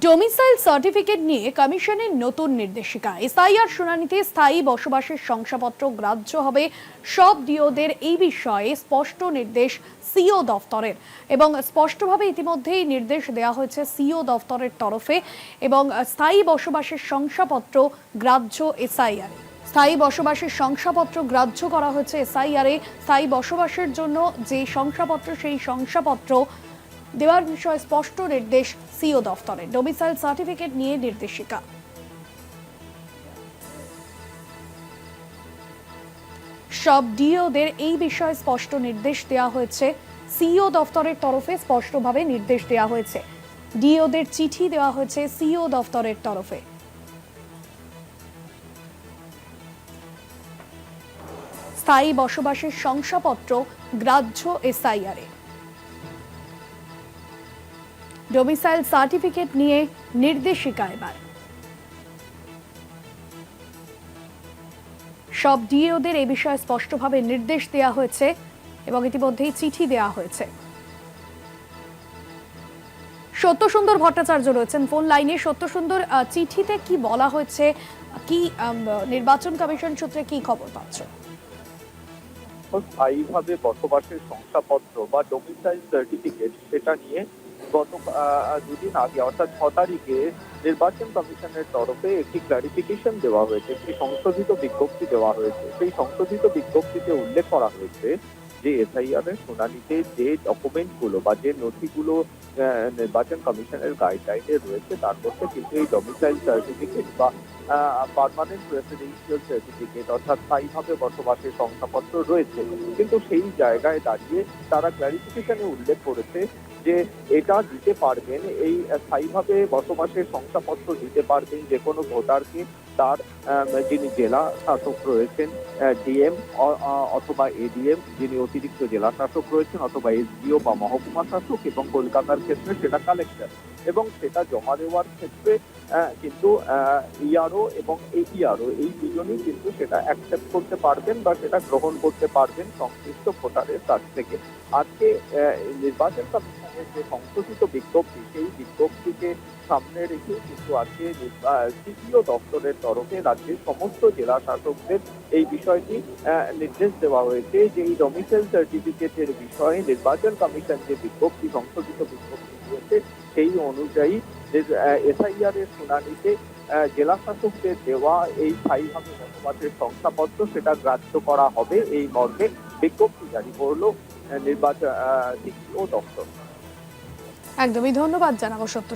Domicile certificate নিয়ে কমিশনের নতুন নির্দেশিকা। এসআইআর শুনানিতে স্থায়ী বসবাসের শংসাপত্র গ্রাহ্য হবে সব ডিওদের, এই বিষয়ে স্পষ্ট নির্দেশ সিও দফতরের এবং স্পষ্টভাবে ইতিমধ্যেই নির্দেশ দেওয়া হয়েছে সিও দফতরের তরফে এবং স্থায়ী বসবাসের শংসাপত্র গ্রাহ্য এসআইআর। স্থায়ী বসবাসের শংসাপত্র গ্রাহ্য করা হয়েছে এসআইআরে। স্থায়ী বসবাসের জন্য যে শংসাপত্র, সেই শংসাপত্র দেওয়ার বিষয়ে স্পষ্ট নির্দেশ সিও দফতরের। ডোমিসাইল সার্টিফিকেট নিয়ে নির্দেশিকা। সব ডিওদের এই বিষয়ে স্পষ্ট নির্দেশ দেওয়া হয়েছে সিও দফতরের তরফে। স্পষ্টভাবে নির্দেশ দেওয়া হয়েছে, ডিওদের চিঠি দেওয়া হয়েছে সিও দফতরের তরফে। স্থায়ী বসবাসের শংসাপত্র গ্রাহ্য এসআইআরে। ডোমিসাইল সার্টিফিকেট নিয়ে নির্দেশিকা। এবার সব ডিওদের এই বিষয়ে স্পষ্টভাবে নির্দেশ দেওয়া হয়েছে এবং ইতিমধ্যেই চিঠি দেওয়া হয়েছে। সত্যসুন্দর ভট্টাচার্য রয়েছেন ফোন লাইনে। সত্যসুন্দর, চিঠিতে কি বলা হয়েছে, কি নির্বাচন কমিশন সূত্রে কি খবর পাচ্ছ? স্থায়ীভাবে বসবাসের শংসাপত্র বা ডোমিসাইল সার্টিফিকেট, সেটা নিয়ে গত দুদিন আগে অর্থাৎ 6 তারিখে নির্বাচন কমিশনের তরফে একটি ক্লারিফিকেশন দেওয়া হয়েছে, একটি সংশোধিত বিজ্ঞপ্তি দেওয়া হয়েছে। সেই সংশোধিত বিজ্ঞপ্তিতে উল্লেখ করা হয়েছে যে এসআইআর এর শুনানিতে যে ডকুমেন্টগুলো বা যে নথিগুলো নির্বাচন কমিশনের গাইডলাইনে রয়েছে, তার মধ্যে কিন্তু এই ডোমিসাইল সার্টিফিকেট বা পার্মানেন্ট রেসিডেন্সিয়াল সার্টিফিকেট অর্থাৎ স্থায়ীভাবে বসবাসের শংসাপত্র রয়েছে। কিন্তু সেই জায়গায় দাঁড়িয়ে তারা ক্লারিফিকেশনে উল্লেখ করেছে যে এটা দিতে পারবেন, এই স্থায়ীভাবে বসবাসের শংসাপত্র দিতে পারবেন যে কোনো ভোটারকে তার যিনি জেলা শাসক রয়েছেন, ডিএম অথবা এডিএম, যিনি অতিরিক্ত জেলা শাসক রয়েছেন, অথবা এসডিও বা মহকুমা শাসক, এবং কলকাতার ক্ষেত্রে সেটা কালেক্টর। এবং সেটা জমা দেওয়ার ক্ষেত্রে কিন্তু ইআরও এবং এইআরও এই দুজনেই কিন্তু সেটা অ্যাকসেপ্ট করতে পারবেন বা সেটা গ্রহণ করতে পারবেন সংশ্লিষ্ট ভোটারের কাছ থেকে। আজকে নির্বাচন কমিশনের যে সংশোধিত বিজ্ঞপ্তি, সেই বিজ্ঞপ্তিকে সামনে রেখে কিন্তু আজকে সিপিও দপ্তরের তরফে রাজ্যের সমস্ত জেলা শাসকদের এই বিষয়টি নির্দেশ দেওয়া হয়েছে যে এই ডোমিসাইল সার্টিফিকেটের বিষয়ে নির্বাচন কমিশন যে বিজ্ঞপ্তি, সংশোধিত বিজ্ঞপ্তি দিয়েছে, সেই অনুযায়ী এসআইআর এর শুনানিতে জেলা শাসকদের দেওয়া এই স্থায়ীভাবে বসবাসের শংসাপত্র সেটা গ্রাহ্য করা হবে, এই মর্মে বিজ্ঞপ্তি জারি করলো নির্বাচন সিপিও দপ্তর। একদমই ধন্যবাদ জানাবো সত্য।